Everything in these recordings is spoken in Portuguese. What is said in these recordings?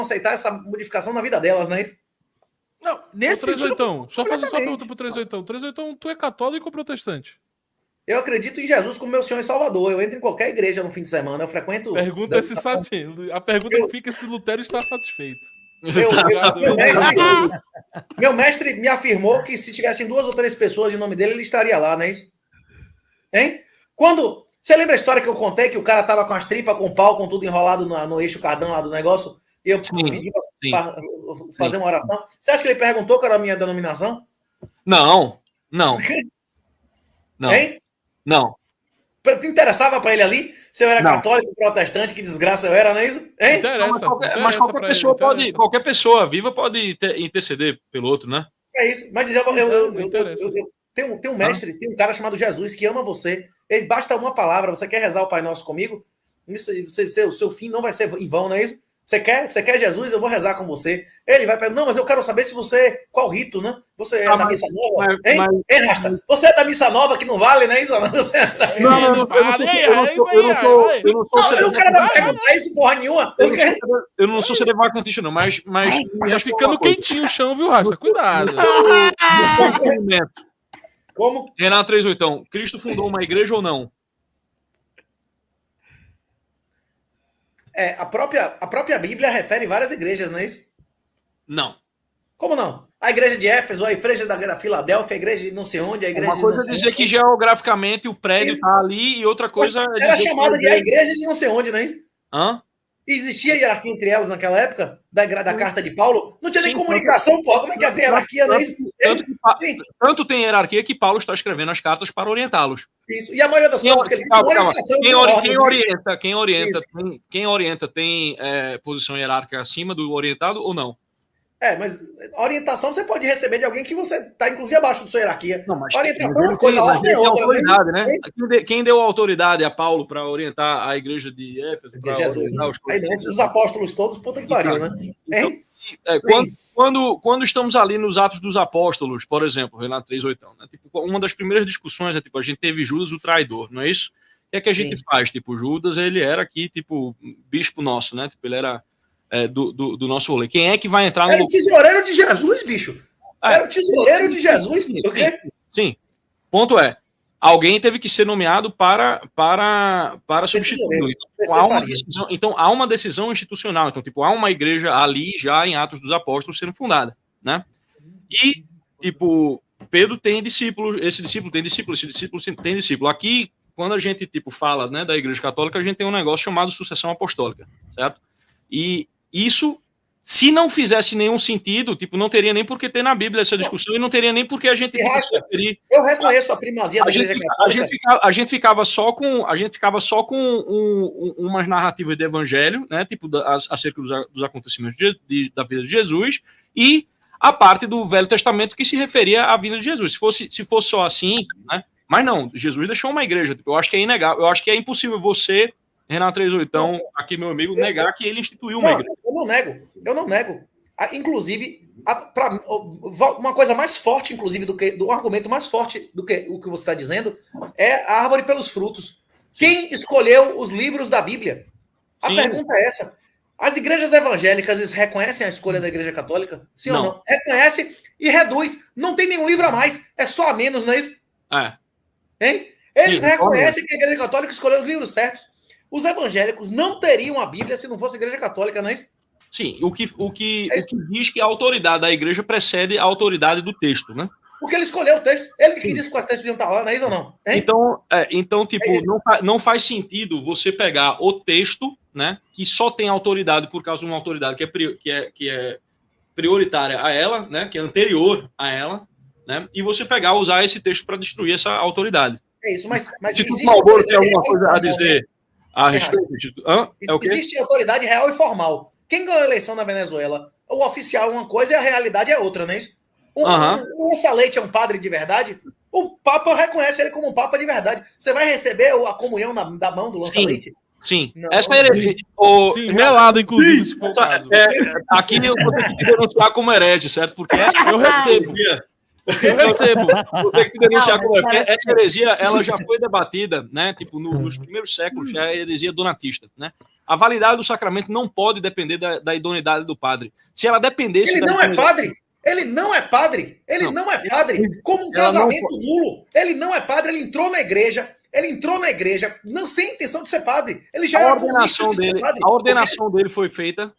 aceitar essa modificação na vida delas, não é isso? Não, nesse sentido... Só fazer só uma pergunta pro 38. 38, tu é católico ou protestante? Eu acredito em Jesus como meu Senhor e Salvador. Eu entro em qualquer igreja no fim de semana, eu frequento... Pergunta se a pergunta que fica é se Lutero está satisfeito. Meu mestre me afirmou que se tivessem 2 ou 3 pessoas de nome dele, ele estaria lá, não é isso? Hein? Quando... Você lembra a história que eu contei que o cara tava com as tripas, com o pau, com tudo enrolado no eixo cardão lá do negócio? E eu pedi pra fazer uma oração. Você acha que ele perguntou qual era a minha denominação? Não. Hein? Não. Interessava pra ele ali se eu era católico, protestante, que desgraça eu era, não é isso? Hein? Interessa, mas qualquer pessoa pode, qualquer pessoa viva pode interceder pelo outro, né? É isso. Mas dizer, tem um mestre, tem um cara chamado Jesus que ama você. Ele basta uma palavra. Você quer rezar o Pai Nosso comigo? Isso, o seu fim não vai ser em vão, não é isso? Você quer Jesus? Eu vou rezar com você. Ele vai perguntar, não, mas eu quero saber se você... Qual rito, né? Você é da missa nova? Hein, Rasta? Você é da missa nova que não vale, não é isso? Você é da... O cara vai perguntar isso porra nenhuma. Eu não sou celebracantista, não, mas tá ficando quentinho o chão, viu, Rasta? Cuidado. Como? Renato 38, Cristo fundou uma igreja ou não? A própria Bíblia refere várias igrejas, não é isso? Não. Como não? A igreja de Éfeso, a igreja da Filadélfia, a igreja de não sei onde, a igreja uma coisa de é dizer que geograficamente o prédio está ali e outra coisa é era chamada de a igreja de não sei onde, não é isso? Hã? Existia hierarquia entre elas naquela época? Da carta de Paulo? Não tinha nem comunicação, pô. Como é que ia ter hierarquia, não é isso? Tanto tem hierarquia que Paulo está escrevendo as cartas para orientá-los. Isso. E a maioria das coisas que ele diz quem orienta tem posição hierárquica acima do orientado ou não? Mas a orientação você pode receber de alguém que você está, inclusive, abaixo da sua hierarquia. Não, mas orientação é uma coisa, a ordem é outra. Autoridade, né? Quem deu autoridade a Paulo para orientar a igreja de Éfeso? De Jesus. Os apóstolos todos, puta que pariu, né? Quando estamos ali nos Atos dos Apóstolos, por exemplo, Renato 38, né? Tipo, uma das primeiras discussões é, tipo, a gente teve Judas o traidor, não é isso? O que a gente faz? Tipo, Judas, ele era aqui, tipo, bispo nosso, né? Tipo, ele era do nosso rolê. Quem é que vai entrar no... Era o tesoureiro de Jesus, bicho. Era o tesoureiro de Jesus. Sim. Ponto é, alguém teve que ser nomeado para substituir. Então, há uma decisão institucional. Então, tipo, há uma igreja ali já em Atos dos Apóstolos sendo fundada, né? E, tipo, Pedro tem discípulo, esse discípulo tem discípulo, esse discípulo tem discípulo. Aqui, quando a gente, tipo, fala, né, da igreja católica, a gente tem um negócio chamado sucessão apostólica, certo? E isso, se não fizesse nenhum sentido, tipo, não teria nem por que ter na Bíblia essa discussão e não teria nem por que a gente... Eu reconheço a primazia da igreja católica. A gente ficava só com umas narrativas de evangelho, né, tipo, acerca dos acontecimentos da vida de Jesus, e a parte do Velho Testamento que se referia à vida de Jesus. Se fosse só assim, né? Mas não, Jesus deixou uma igreja. Tipo, eu acho que é inegável, eu acho que é impossível você, Renato 38, aqui meu amigo, negar que ele instituiu uma igreja. Eu não nego. Inclusive, uma coisa mais forte, inclusive, do argumento mais forte do que o que você está dizendo, é a árvore pelos frutos. Sim. Quem escolheu os livros da Bíblia? A pergunta é essa. As igrejas evangélicas reconhecem a escolha da igreja católica? Sim ou não? Reconhece e reduz. Não tem nenhum livro a mais. É só a menos, não é isso? Hein? Eles reconhecem que a igreja católica escolheu os livros certos. Os evangélicos não teriam a Bíblia se não fosse a igreja católica, não é isso? Sim, o que diz que a autoridade da igreja precede a autoridade do texto, né? Porque ele escolheu o texto. Ele que disse que os textos podiam estar lá, não é isso ou não? Hein? Então, tipo, não faz sentido você pegar o texto, né, que só tem autoridade por causa de uma autoridade que é prioritária a ela, né, que é anterior a ela, né, e você usar esse texto para destruir essa autoridade. É isso, mas se o Malboro tem alguma coisa a dizer a respeito... Existe autoridade real e formal. Quem ganhou a eleição na Venezuela? O oficial é uma coisa e a realidade é outra, não é isso? O Lança-Leite é um padre de verdade? O Papa reconhece ele como um Papa de verdade. Você vai receber a comunhão da mão do Lança-Leite? Sim. Não. Essa heresia... Sim, melado, inclusive, se for o caso. Aqui eu vou ter que te denunciar como herege, certo? Porque eu recebo. Eu recebo. Vou ter que te denunciar. Essa heresia, ela já foi debatida, né? Tipo, nos primeiros séculos, é a heresia donatista, né? A validade do sacramento não pode depender da idoneidade do padre. Se ela dependesse... Ele não é padre! Ele não é padre! Ele não é padre! Como um casamento nulo! Ele não é padre, ele entrou na igreja, não sem intenção de ser padre. Ele já era comunista de ser padre. A ordenação dele foi feita...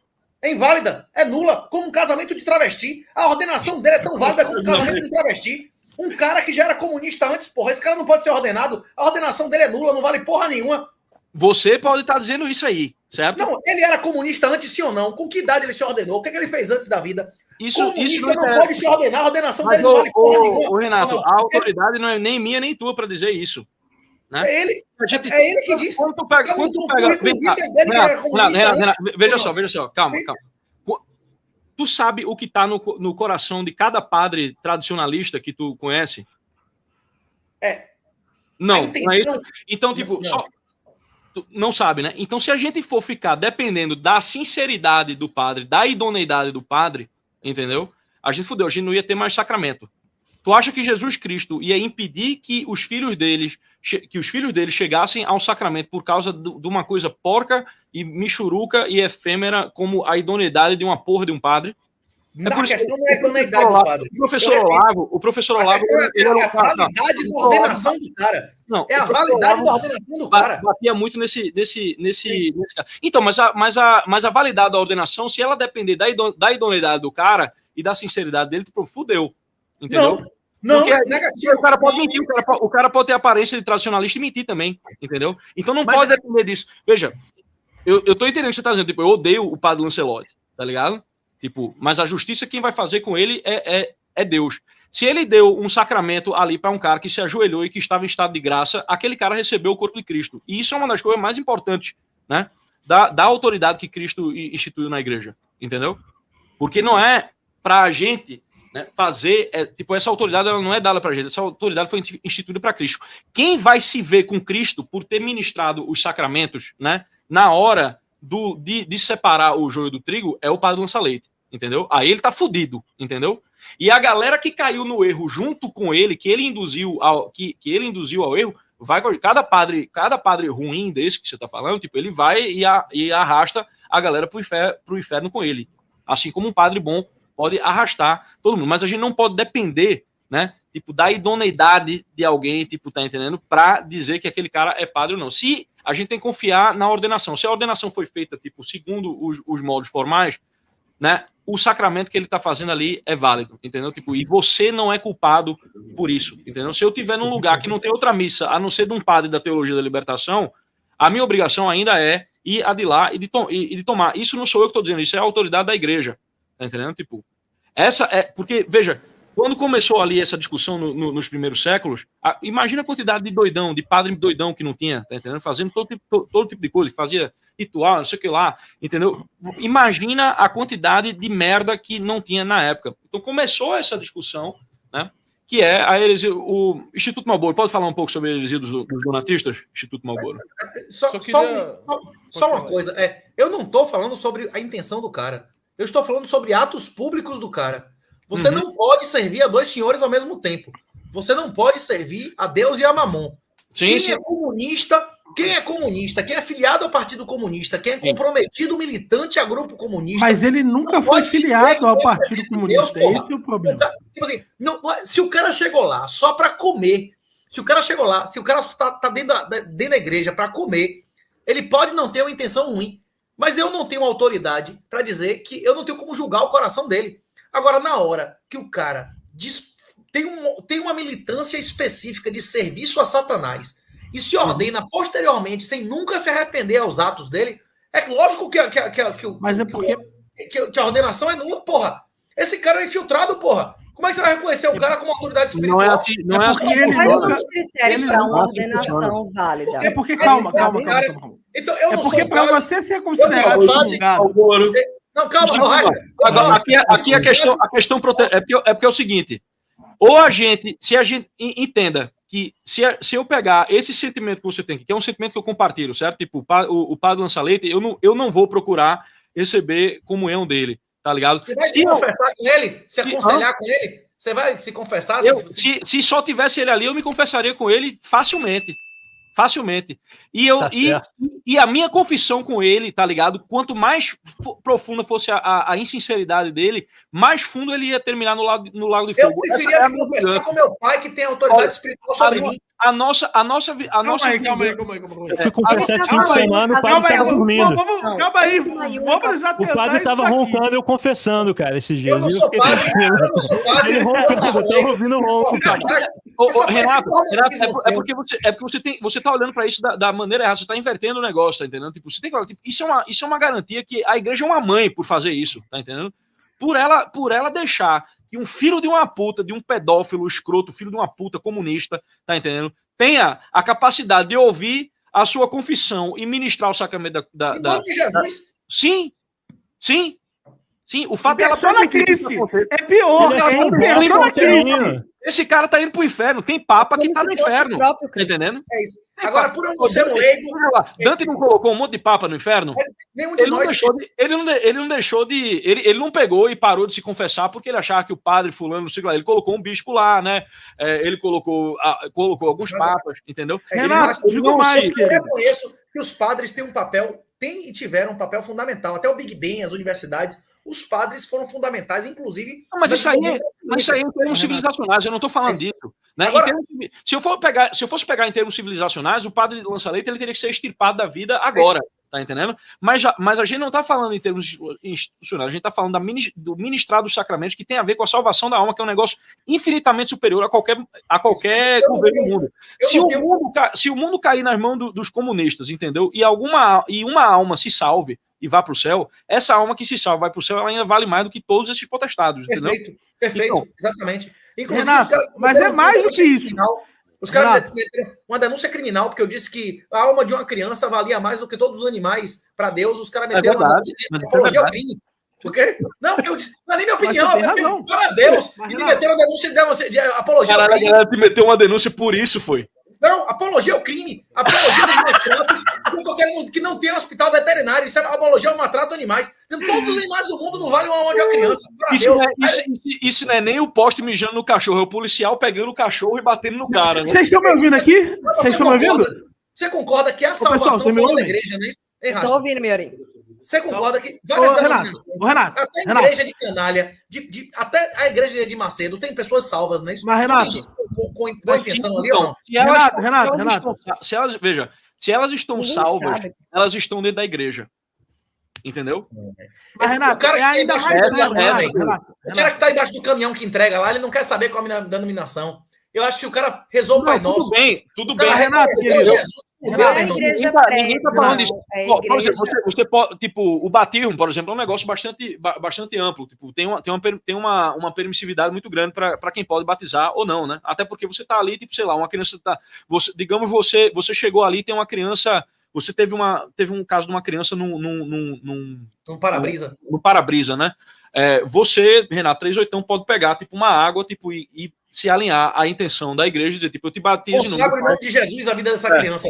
É inválida, é nula, como um casamento de travesti. A ordenação dele é tão válida como um casamento de travesti. Um cara que já era comunista antes, porra, esse cara não pode ser ordenado. A ordenação dele é nula, não vale porra nenhuma. Você pode estar dizendo isso aí, certo? Não, ele era comunista antes, sim ou não? Com que idade ele se ordenou? O que ele fez antes da vida? Isso não pode se ordenar, a ordenação dele não vale porra nenhuma. Renato, a autoridade não é nem minha nem tua para dizer isso. Né? É ele que disse. Quando tu pega, veja só, calma. Tu sabe o que está no coração de cada padre tradicionalista que tu conhece? Não, não é isso? Então, tipo, tu não sabe, né? Então, se a gente for ficar dependendo da sinceridade do padre, da idoneidade do padre, entendeu? A gente fudeu, a gente não ia ter mais sacramento. Tu acha que Jesus Cristo ia impedir que os filhos deles chegassem ao sacramento por causa de uma coisa porca e michuruca e efêmera como a idoneidade de uma porra de um padre? A questão não é a idoneidade do padre. O professor Olavo... É a validade da ordenação do cara. Não, é a validade da ordenação do cara. Batia muito nesse cara. Então, mas a validade da ordenação, se ela depender da idoneidade do cara e da sinceridade dele, tipo, fudeu. Entendeu? Não, negativo. O cara pode mentir, o cara pode ter aparência de tradicionalista e mentir também, entendeu? Então não pode depender disso. Veja, eu tô entendendo o que você tá dizendo, tipo, eu odeio o padre Lancelotti, tá ligado? Tipo, mas a justiça quem vai fazer com ele é Deus. Se ele deu um sacramento ali para um cara que se ajoelhou e que estava em estado de graça, aquele cara recebeu o corpo de Cristo. E isso é uma das coisas mais importantes, né? Da autoridade que Cristo instituiu na igreja, entendeu? Porque não é pra gente... Né, fazer, tipo, essa autoridade ela não é dada pra gente, essa autoridade foi instituída para Cristo. Quem vai se ver com Cristo por ter ministrado os sacramentos, né, na hora de separar o joio do trigo é o padre Lança-Leite, entendeu? Aí ele tá fudido, entendeu? E a galera que caiu no erro junto com ele, que ele induziu ao erro, vai cada padre ruim desse que você tá falando, tipo, ele vai e arrasta a galera pro inferno com ele, assim como um padre bom pode arrastar todo mundo, mas a gente não pode depender, né, tipo, da idoneidade de alguém, tipo, tá entendendo, para dizer que aquele cara é padre ou não. Se a gente tem que confiar na ordenação, se a ordenação foi feita, tipo, segundo os moldes formais, né, o sacramento que ele tá fazendo ali é válido, entendeu? Tipo, e você não é culpado por isso, entendeu? Se eu tiver num lugar que não tem outra missa, a não ser de um padre da teologia da libertação, a minha obrigação ainda é ir a de lá e de tomar. Isso não sou eu que tô dizendo, isso é a autoridade da igreja. Tá entendendo? Tipo, essa é. Porque, veja, quando começou ali essa discussão nos primeiros séculos, imagina a quantidade de doidão, de padre doidão que não tinha, tá entendendo? Fazendo todo tipo de coisa, que fazia ritual, não sei o que lá, entendeu? Imagina a quantidade de merda que não tinha na época. Então começou essa discussão, né? Que é a heresia. O Instituto Marlboro, pode falar um pouco sobre a heresia dos donatistas? Instituto Marlboro. Só uma coisa, eu não tô falando sobre a intenção do cara. Eu estou falando sobre atos públicos do cara. Você não pode servir a dois senhores ao mesmo tempo. Você não pode servir a Deus e a Mamon. Quem é comunista, quem é filiado ao Partido Comunista, quem é comprometido, militante a grupo comunista... Mas ele nunca foi filiado ao Partido Comunista. Deus, esse é o problema. Tipo assim, se o cara chegou lá só para comer, se o cara tá dentro da igreja para comer, ele pode não ter uma intenção ruim. Mas eu não tenho autoridade para dizer que eu não tenho como julgar o coração dele. Agora, na hora que o cara tem uma militância específica de serviço a Satanás e se ordena posteriormente sem nunca se arrepender aos atos dele, é lógico que a ordenação é nula, porra. Esse cara é infiltrado, porra. Como é que você vai reconhecer o cara como autoridade espiritual? Não é assim. Quais são os critérios para uma ordenação válida? É porque, calma. Então, eu não porque para você ser considerado julgado... Não, calma, aqui a questão é porque é o seguinte, se a gente entenda que se eu pegar esse sentimento que você tem, que é um sentimento que eu compartilho, certo? Tipo, o padre Lança-Leite, eu não vou procurar receber comunhão dele, tá ligado? Você vai se confessar com ele? Se aconselhar com ele? Você vai se confessar? Se só tivesse ele ali, eu me confessaria com ele facilmente. Facilmente. E a minha confissão com ele, tá ligado? Quanto mais profunda fosse a insinceridade dele, mais fundo ele ia terminar no Lago de Fogo. Eu preferia me confessar com meu pai, que tem autoridade espiritual sobre mim. Calma aí. Eu fui confessar esse fim de semana, o padre estava dormindo. Calma aí, vamos atentar. O padre estava roncando, eu confessando, cara, esses dias. Eu não sou padre, Ele roncando, eu tô ouvindo ronco, cara. Renato, é porque você tá olhando para isso da maneira errada, você tá invertendo o negócio, tá entendendo? Tipo, você tem que, tipo, isso é uma garantia que a igreja é uma mãe por fazer isso, tá entendendo? Por ela deixar que um filho de uma puta, de um pedófilo escroto, filho de uma puta comunista, tá entendendo? Tenha a capacidade de ouvir a sua confissão e ministrar o sacramento Em nome de Jesus. Sim. O fato dela persona Christi é pior, persona Christi. Esse cara tá indo pro inferno. Tem papa que tá no inferno. Tá entendendo? É isso. Agora, por eu não ser um leigo. Dante não colocou um monte de papa no inferno? Nenhum de nós. Ele não pegou e parou de se confessar porque ele achava que o padre fulano, não sei lá, ele colocou um bispo lá, né? Ele colocou alguns papas, entendeu? Renato, digo mais. Eu reconheço que os padres têm um papel, têm e tiveram um papel fundamental. Até o Big Bang, as universidades. Os padres foram fundamentais, inclusive... Não, mas isso aí é em termos civilizacionais, eu não estou falando disso. Né? Agora, se eu fosse pegar em termos civilizacionais, o padre de lança-leite ele teria que ser extirpado da vida agora, tá entendendo? Mas a gente não está falando em termos institucionais, a gente está falando do ministrar dos sacramentos, que tem a ver com a salvação da alma, que é um negócio infinitamente superior a qualquer governo do mundo. Se o mundo cair nas mãos dos comunistas, entendeu? E uma alma se salve, e vá para o céu, essa alma que se salva vai para o céu, ela ainda vale mais do que todos esses potestados, entendeu? Perfeito, então, exatamente. Inclusive, Renato, mas é mais do que isso. Os caras meteram uma denúncia criminal, porque eu disse que a alma de uma criança valia mais do que todos os animais para Deus, os caras meteram uma denúncia de apologia ao crime. Por quê? Não, porque eu disse, não é nem minha opinião, para Deus, e me meteram a denúncia de apologia ao crime. Caralho, te meteu uma denúncia por isso, foi? Não, apologia ao crime, apologia aos maus tratos, eu tô querendo que não tenha hospital veterinário, isso é apologia ao maltrato animais. Todos os animais do mundo não valem uma alma de uma criança. Isso não é nem o poste mijando no cachorro, é o policial pegando o cachorro e batendo no cara. Né? Vocês estão me ouvindo aqui? Vocês estão me ouvindo? Você concorda que a salvação foi da igreja, né? Estou ouvindo, Miorim. Você concorda que várias Renato, até a igreja de Canalha, até a igreja de Macedo, tem pessoas salvas, né? Mas, Renato, com intenção ali ou não? Renato. Se elas estão salvas, elas estão dentro da igreja. Entendeu? Mas, Renato, o cara que ainda o cara que tá embaixo do caminhão que entrega lá, ele não quer saber qual é a denominação. Eu acho que o cara rezou o Pai Nosso. Tudo bem. Renato, Ninguém tá falando disso. Por exemplo, você pode, tipo, o batismo, por exemplo, é um negócio bastante amplo. Tipo, tem uma permissividade muito grande para quem pode batizar ou não, né? Até porque você tá ali, tipo, sei lá, uma criança digamos, você chegou ali, tem uma criança, você teve um caso de uma criança num para-brisa. No para-brisa, né? Você, Renato, 38 pode pegar, tipo, uma água, tipo, e se alinhar à intenção da igreja, dizer, tipo, eu te batizo em nome de Jesus a vida dessa criança.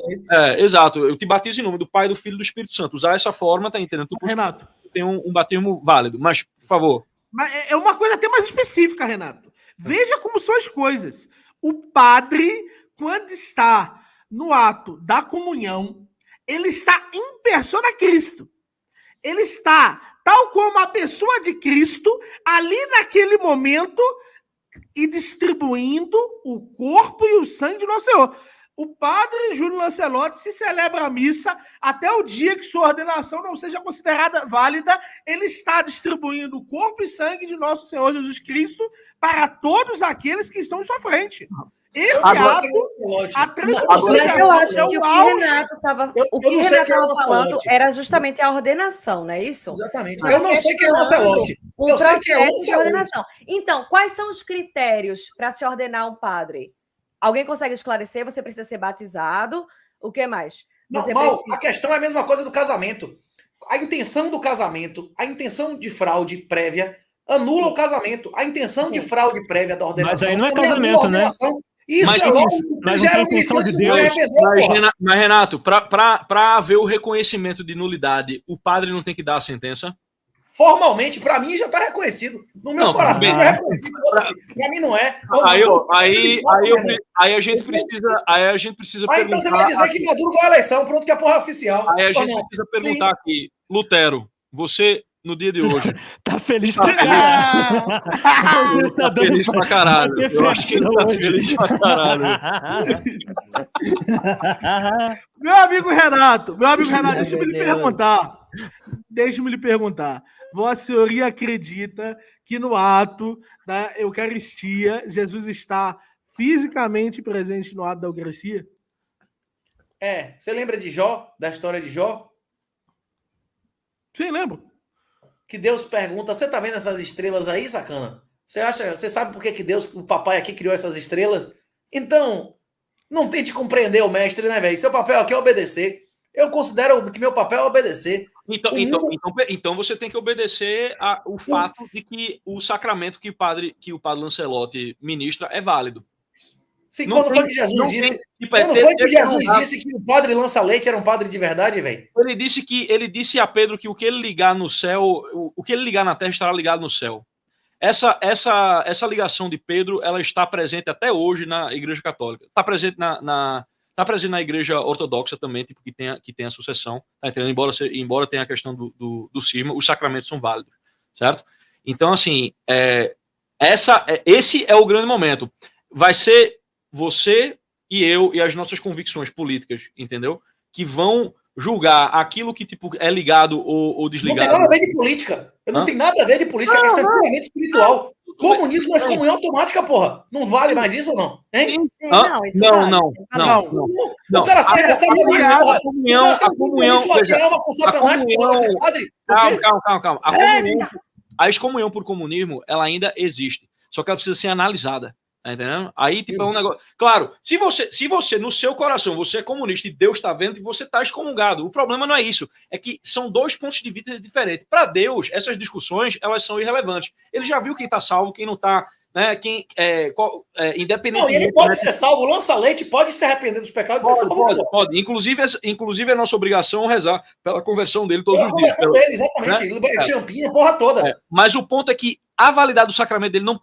Exato, eu te batizo em nome do Pai, do Filho e do Espírito Santo. Usar essa forma, tá entendendo? Renato, tem um batismo válido, mas, por favor. Mas é uma coisa até mais específica, Renato. Veja como são as coisas. O padre, quando está no ato da comunhão, ele está em persona Cristo. Ele está, tal como a pessoa de Cristo, ali naquele momento, e distribuindo o corpo e o sangue de Nosso Senhor. O padre Júlio Lancelotti se celebra a missa até o dia que sua ordenação não seja considerada válida, ele está distribuindo o corpo e sangue de Nosso Senhor Jesus Cristo para todos aqueles que estão em sua frente. Esse ato, a transposição... Mas eu acho que o que Renato estava falando era justamente a ordenação, não é isso? Exatamente. Eu não sei quem é o Lancelotti. O processo de ordenação. Então, quais são os critérios para se ordenar um padre? Alguém consegue esclarecer? Você precisa ser batizado? O que mais? A questão é a mesma coisa do casamento. A intenção do casamento, a intenção de fraude prévia, anula o casamento. A intenção de fraude prévia da ordenação... Mas aí não é casamento, né? Isso mas, é lógico. Mas não tem intenção de Deus. Mas, Renato, para haver o reconhecimento de nulidade, o padre não tem que dar a sentença? formalmente, para mim, já está reconhecido. No meu coração já é reconhecido. Para mim não é. Aí a gente precisa perguntar. Então você vai dizer que Maduro ganhou a eleição, pronto, que a porra é oficial. Aí a gente precisa perguntar aqui, Lutero, você, no dia de hoje... Tá feliz pra caralho. Tá feliz pra caralho. Eu acho que ele tá feliz pra caralho. Meu amigo Renato, deixa-me lhe perguntar. Vossa Senhoria acredita que no ato da Eucaristia, Jesus está fisicamente presente no ato da Eucaristia? Você lembra de Jó, da história de Jó? Sim, lembro. Que Deus pergunta, você tá vendo essas estrelas aí, sacana? Você sabe por que Deus, o papai aqui criou essas estrelas? Então, não tente compreender o mestre, né, velho? Seu papel aqui é obedecer. Eu considero que meu papel é obedecer. Então você tem que obedecer ao fato de que o sacramento que o padre Lancelotti ministra é válido. Sim, quando foi que Jesus disse que o padre Lança-Leite era um padre de verdade, velho? Ele disse a Pedro que o que ele ligar no céu, o que ele ligar na terra estará ligado no céu. Essa ligação de Pedro, ela está presente até hoje na Igreja Católica. Está presente tá presente na Igreja Ortodoxa também, tipo, que tem a sucessão, tá entendendo? Embora tenha a questão do cisma, os sacramentos são válidos, certo? Então, assim, esse é o grande momento. Vai ser você e eu e as nossas convicções políticas, entendeu? Que vão julgar aquilo que tipo é ligado ou desligado. Não tem nada a ver de política. Não tem nada a ver de política, a questão é puramente espiritual. Comunismo é excomunhão automática, porra. Não vale mais isso ou não? Hein? Não. O cara sai dessa a comunhão. Calma. A excomunhão por comunismo, ela ainda existe. Só que ela precisa ser analisada. Tá entendendo? Aí, tipo, é um negócio. Claro, se você, no seu coração, você é comunista e Deus está vendo que você está excomungado. O problema não é isso. É que são dois pontos de vista diferentes. Para Deus, essas discussões, elas são irrelevantes. Ele já viu quem está salvo, quem não está, né? Quem independente. Não, e ele pode ser salvo. Lança-Leite pode se arrepender dos pecados e ser salvo. Pode. Inclusive, é nossa obrigação rezar pela conversão dele todos os dias. Exatamente. Né? Champinha, porra toda. Mas o ponto é que a validade do sacramento dele não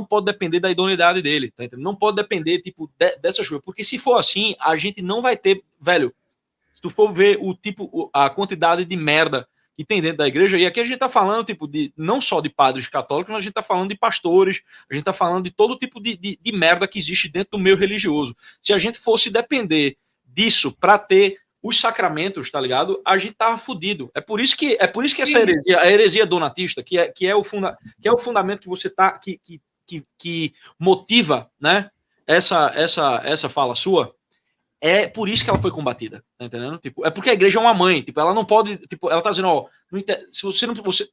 pode depender da idoneidade dele, tá entendendo? Não pode depender, tipo, dessas coisas. Porque se for assim, a gente não vai ter... Velho, se tu for ver a quantidade de merda que tem dentro da igreja, e aqui a gente tá falando, tipo, não só de padres católicos, mas a gente tá falando de pastores, a gente tá falando de todo tipo de merda que existe dentro do meio religioso. Se a gente fosse depender disso para ter os sacramentos, tá ligado? A gente tava fudido. É por isso que essa heresia, a heresia donatista, que é o fundamento que você tá, que motiva, né? Essa fala sua, é por isso que ela foi combatida, tá entendendo? Tipo, é porque a igreja é uma mãe, tipo, ela não pode, tipo, ela tá dizendo, ó,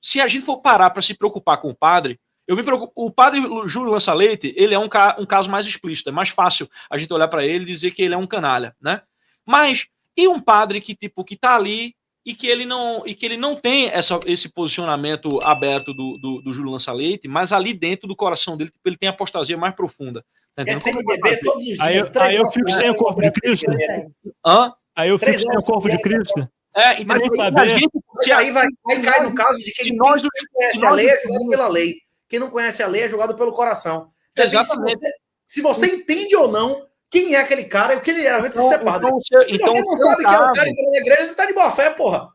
se a gente for parar para se preocupar com o padre, eu me preocupo. O padre Júlio Lança-Leite, ele é um caso mais explícito, é mais fácil a gente olhar para ele e dizer que ele é um canalha, né? Mas e um padre que tá ali e que ele não tem esse posicionamento aberto do Júlio Lança-Leite, mas ali dentro do coração dele, tipo, ele tem a apostasia mais profunda. Tá é CNBB todos os dias. Aí eu fico sem o corpo de Cristo. Aí eu fico sem o corpo de Cristo. Mas aí cai no caso de quem conhece a lei é julgado pela lei. Quem não conhece a lei é julgado pelo coração. Exatamente. Se você entende ou não quem é aquele cara e o que ele era antes de ser padre. Se você não sabe quem é o cara entrando na igreja, você tá de boa fé, porra.